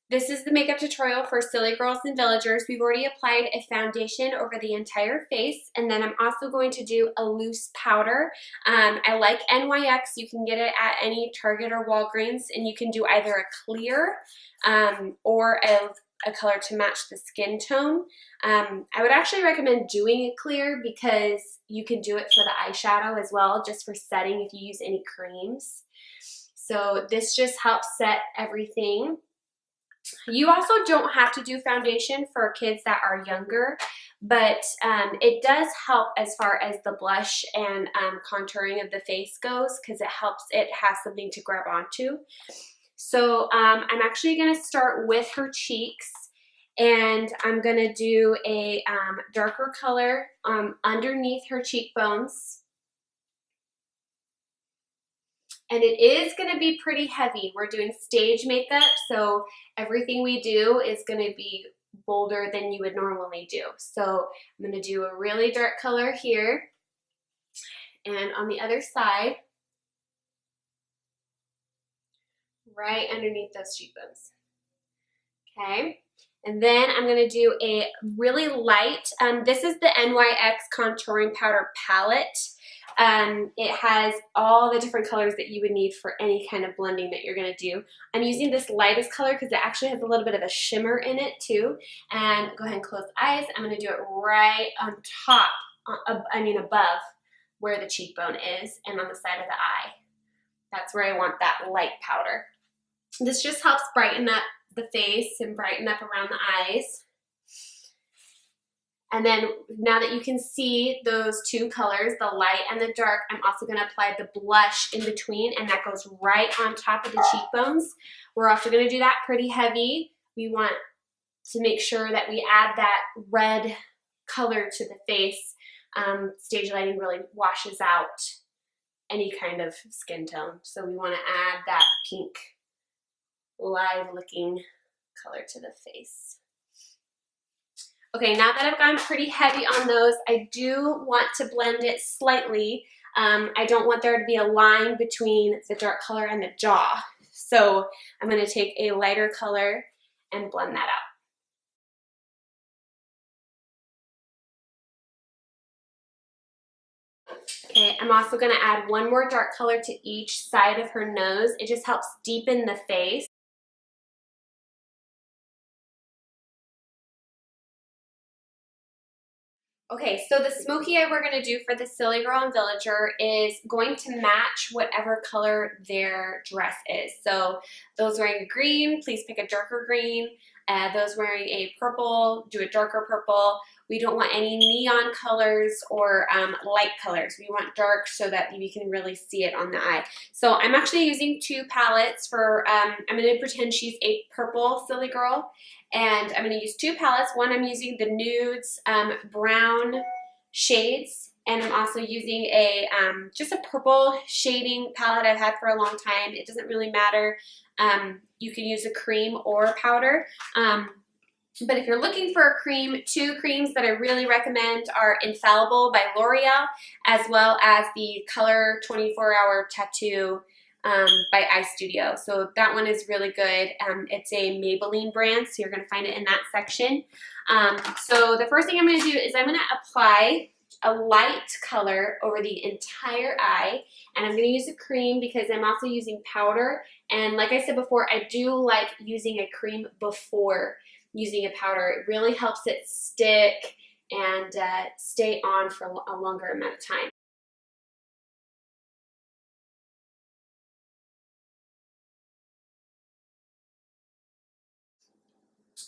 This is the makeup tutorial for Silly Girls and Villagers. We've already applied a foundation over the entire face, and then I'm also going to do a loose powder. I like NYX. You can get it at any Target or Walgreens, and you can do either a clear or a color to match the skin tone. I would actually recommend doing a clear because you can do it for the eyeshadow as well, just for setting if you use any creams. So this just helps set everything. You also don't have to do foundation for kids that are younger, but it does help as far as the blush and contouring of the face goes, because it has something to grab onto. So I'm actually going to start with her cheeks, and I'm going to do a darker color underneath her cheekbones. And it is going to be pretty heavy. We're doing stage makeup, so everything we do is going to be bolder than you would normally do. So I'm going to do a really dark color here, and on the other side, right underneath those cheekbones. Okay, and then I'm going to do a really light, this is the NYX Contouring Powder Palette. It has all the different colors that you would need for any kind of blending that you're going to do. I'm using this lightest color because it actually has a little bit of a shimmer in it too. And go ahead and close the eyes. I'm going to do it right on top, above where the cheekbone is and on the side of the eye. That's where I want that light powder. This just helps brighten up the face and brighten up around the eyes. And then now that you can see those two colors, the light and the dark, I'm also going to apply the blush in between, and that goes right on top of the cheekbones. We're also going to do that pretty heavy. We want to make sure that we add that red color to the face. Stage lighting really washes out any kind of skin tone. So we want to add that pink, live looking color to the face. Okay, now that I've gone pretty heavy on those, I do want to blend it slightly. I don't want there to be a line between the dark color and the jaw. So I'm going to take a lighter color and blend that out. Okay, I'm also going to add one more dark color to each side of her nose. It just helps deepen the face. Okay, so the smoky eye we're going to do for the Silly Girl and Villager is going to match whatever color their dress is. So those wearing a green, please pick a darker green. Those wearing a purple, do a darker purple. We don't want any neon colors or light colors. We want dark so that we can really see it on the eye. So I'm actually using two palettes for, I'm going to pretend she's a purple Silly Girl. And I'm going to use two palettes. One, I'm using the Nudes brown shades, and I'm also using a just a purple shading palette I've had for a long time. It doesn't really matter. You can use a cream or a powder. But if you're looking for a cream, two creams that I really recommend are Infallible by L'Oreal, as well as the Color 24-Hour Tattoo by Eye Studio. So that one is really good. It's a Maybelline brand, so you're going to find it in that section. So the first thing I'm going to do is I'm going to apply a light color over the entire eye, and I'm going to use a cream because I'm also using powder. And like I said before, I do like using a cream before using a powder. It really helps it stick and stay on for a longer amount of time.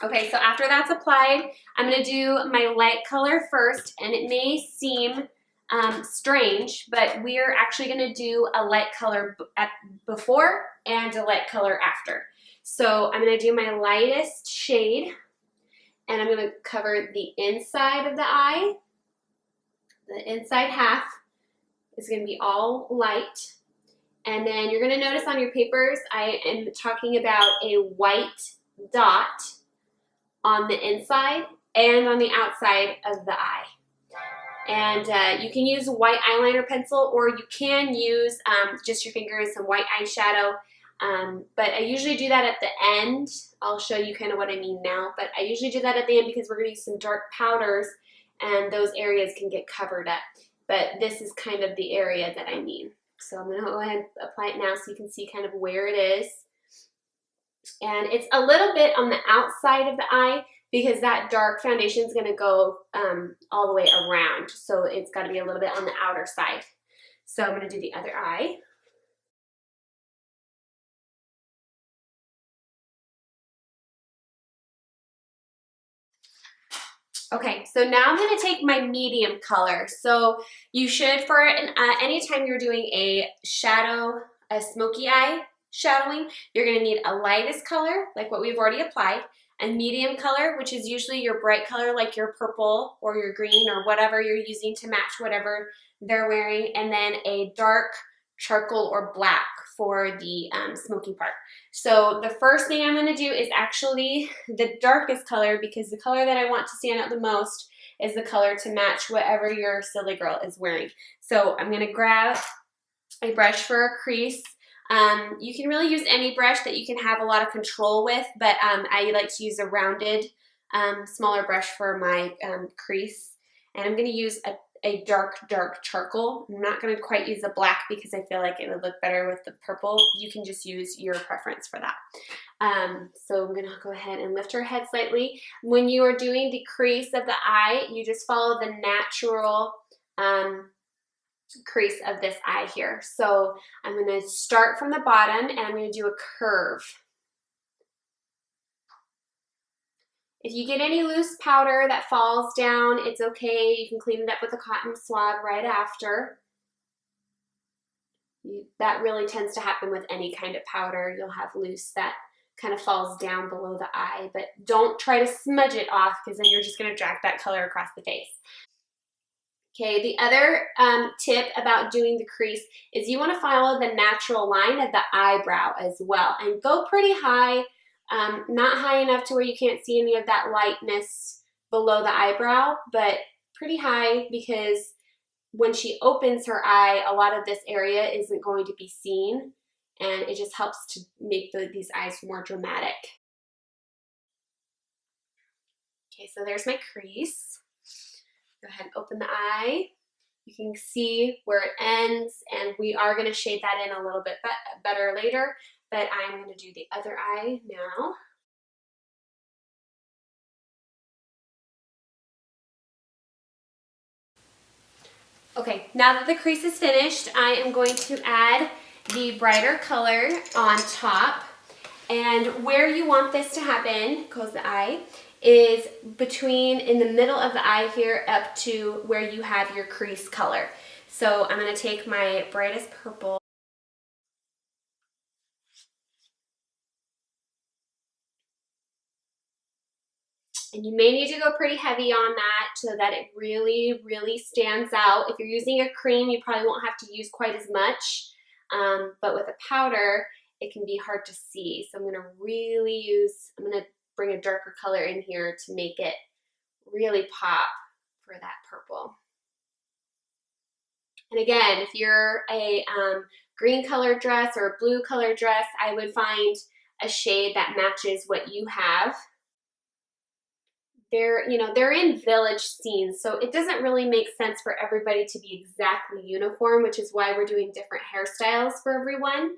Okay, so after that's applied, I'm going to do my light color first, and it may seem strange, but we're actually going to do a light color before and a light color after. So I'm going to do my lightest shade, and I'm going to cover the inside of the eye. The inside half is going to be all light. And then you're going to notice on your papers, I am talking about a white dot on the inside and on the outside of the eye. And you can use a white eyeliner pencil, or you can use just your finger and some white eyeshadow. But I usually do that at the end. I'll show you kind of what I mean now, but I usually do that at the end because we're going to use some dark powders and those areas can get covered up. But this is kind of the area that I mean. So I'm going to go ahead and apply it now so you can see kind of where it is. And it's a little bit on the outside of the eye because that dark foundation is going to go all the way around. So it's got to be a little bit on the outer side. So I'm going to do the other eye. Okay, so now I'm going to take my medium color. So you should, for anytime you're doing a shadow, a smoky eye shadowing, you're going to need a lightest color, like what we've already applied, a medium color, which is usually your bright color, like your purple or your green or whatever you're using to match whatever they're wearing, and then a dark charcoal or black for the smoky part. So the first thing I'm going to do is actually the darkest color, because the color that I want to stand out the most is the color to match whatever your silly girl is wearing. So I'm going to grab a brush for a crease. You can really use any brush that you can have a lot of control with, but I like to use a rounded, smaller brush for my crease. And I'm going to use a dark charcoal. I'm not going to quite use a black because I feel like it would look better with the purple. You can just use your preference for that. So I'm going to go ahead and lift her head slightly. When you are doing the crease of the eye, you just follow the natural crease of this eye here. So I'm going to start from the bottom and I'm going to do a curve. If you get any loose powder that falls down, it's okay. You can clean it up with a cotton swab right after. That really tends to happen with any kind of powder. You'll have loose that kind of falls down below the eye, but don't try to smudge it off because then you're just going to drag that color across the face. Okay, the other tip about doing the crease is you want to follow the natural line of the eyebrow as well and go pretty high. Not high enough to where you can't see any of that lightness below the eyebrow, but pretty high because when she opens her eye, a lot of this area isn't going to be seen, and it just helps to make these eyes more dramatic. Okay, so there's my crease. Go ahead and open the eye. You can see where it ends, and we are going to shade that in a little bit better later. But I'm going to do the other eye now. Okay, now that the crease is finished, I am going to add the brighter color on top. And where you want this to happen, close the eye, is between in the middle of the eye here up to where you have your crease color. So I'm going to take my brightest purple. And you may need to go pretty heavy on that so that it really, really stands out. If you're using a cream, you probably won't have to use quite as much. But with a powder, it can be hard to see. So I'm going to bring a darker color in here to make it really pop for that purple. And again, if you're a green colored dress or a blue colored dress, I would find a shade that matches what you have. They're in village scenes, so it doesn't really make sense for everybody to be exactly uniform, which is why we're doing different hairstyles for everyone.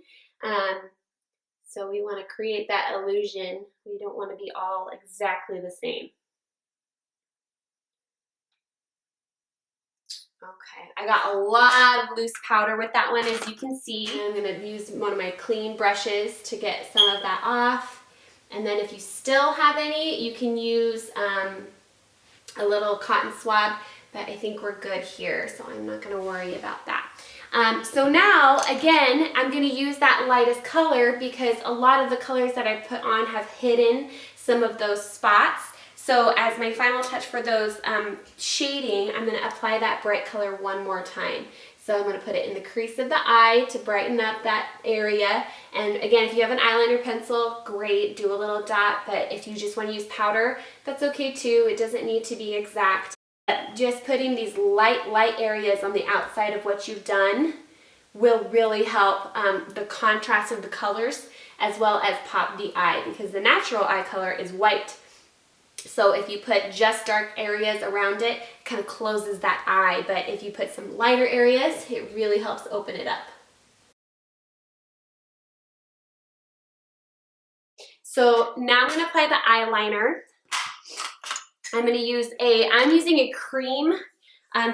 So we want to create that illusion. We don't want to be all exactly the same. Okay, I got a lot of loose powder with that one, as you can see. I'm going to use one of my clean brushes to get some of that off. And then if you still have any, you can use a little cotton swab, but I think we're good here, so I'm not going to worry about that. So now, again, I'm going to use that lightest color because a lot of the colors that I put on have hidden some of those spots. So as my final touch for those shading, I'm going to apply that bright color one more time. So I'm going to put it in the crease of the eye to brighten up that area. And again, if you have an eyeliner pencil, great, do a little dot. But if you just want to use powder, that's okay too. It doesn't need to be exact. Just putting these light areas on the outside of what you've done will really help the contrast of the colors as well as pop the eye, because the natural eye color is white. So if you put just dark areas around it, it kind of closes that eye, but if you put some lighter areas, it really helps open it up. So now I'm going to apply the eyeliner. I'm using a cream.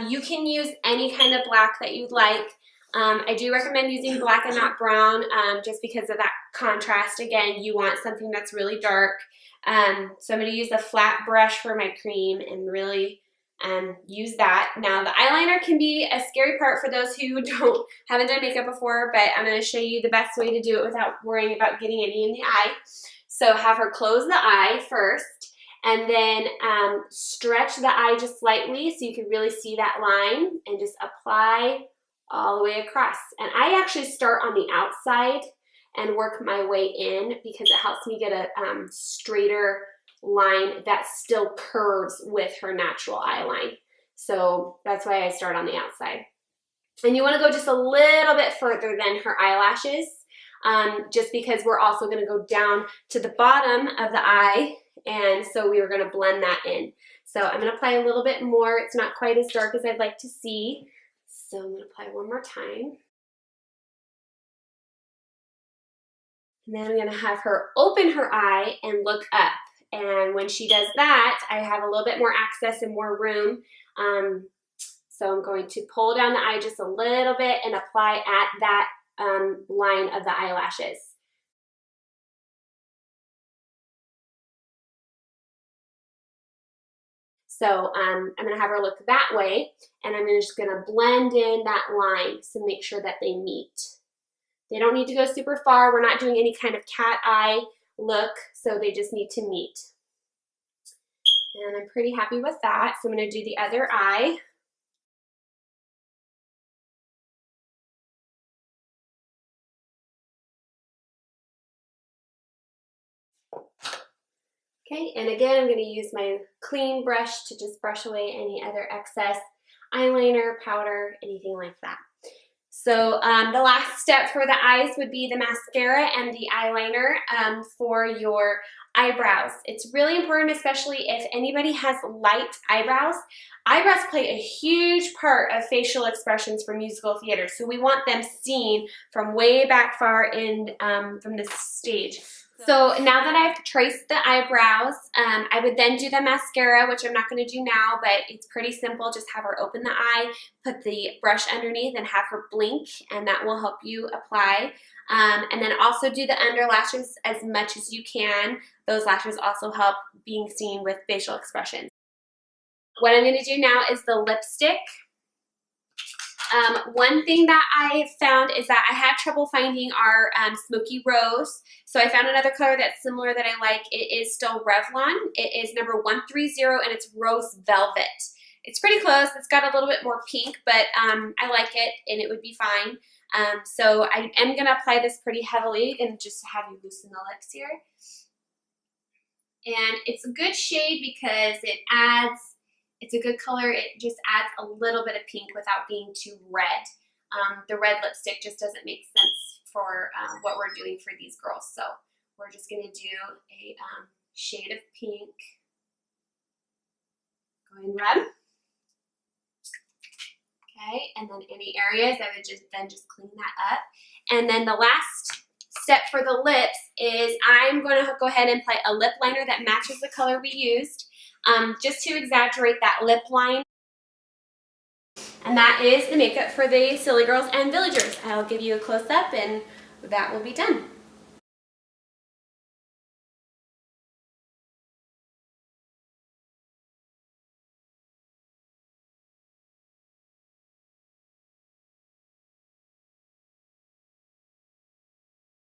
You can use any kind of black that you'd like. I do recommend using black and not brown, just because of that contrast. Again, you want something that's really dark. So I'm going to use a flat brush for my cream and really use that. Now the eyeliner can be a scary part for those who haven't done makeup before, but I'm going to show you the best way to do it without worrying about getting any in the eye. So have her close the eye first, and then stretch the eye just slightly so you can really see that line, and just apply all the way across. And I actually start on the outside and work my way in, because it helps me get a straighter line that still curves with her natural eye line. So that's why I start on the outside. And you want to go just a little bit further than her eyelashes, just because we're also going to go down to the bottom of the eye, and so we are going to blend that in. So I'm going to apply a little bit more. It's not quite as dark as I'd like to see, so I'm going to apply one more time. And then I'm going to have her open her eye and look up. And when she does that, I have a little bit more access and more room. So I'm going to pull down the eye just a little bit and apply at that line of the eyelashes. So I'm going to have her look that way, and I'm just going to blend in that line to make sure that they meet. They don't need to go super far. We're not doing any kind of cat eye look, so they just need to meet. And I'm pretty happy with that. So I'm going to do the other eye. Okay, and again, I'm going to use my clean brush to just brush away any other excess eyeliner, powder, anything like that. So the last step for the eyes would be the mascara and the eyeliner for your eyebrows. It's really important, especially if anybody has light eyebrows. Eyebrows play a huge part of facial expressions for musical theater, so we want them seen from way back far in from the stage. So now that I've traced the eyebrows, I would then do the mascara, which I'm not going to do now, but it's pretty simple. Just have her open the eye, put the brush underneath, and have her blink, and that will help you apply. And then also do the under lashes as much as you can. Those lashes also help being seen with facial expressions. What I'm going to do now is the lipstick. One thing that I found is that I had trouble finding our Smoky Rose, so I found another color that's similar that I like. It is still Revlon. It is number 130, and it's Rose Velvet. It's pretty close. It's got a little bit more pink, but I like it, and it would be fine. So I am going to apply this pretty heavily and just have you loosen the lips here. And it's a good shade because it's a good color. It just adds a little bit of pink without being too red. The red lipstick just doesn't make sense for what we're doing for these girls. So we're just going to do a shade of pink. Go ahead and rub. Okay, and then any areas, I would just clean that up. And then the last step for the lips is I'm going to go ahead and apply a lip liner that matches the color we used. Just to exaggerate that lip line. And that is the makeup for the Silly Girls and Villagers. I'll give you a close-up and that will be done.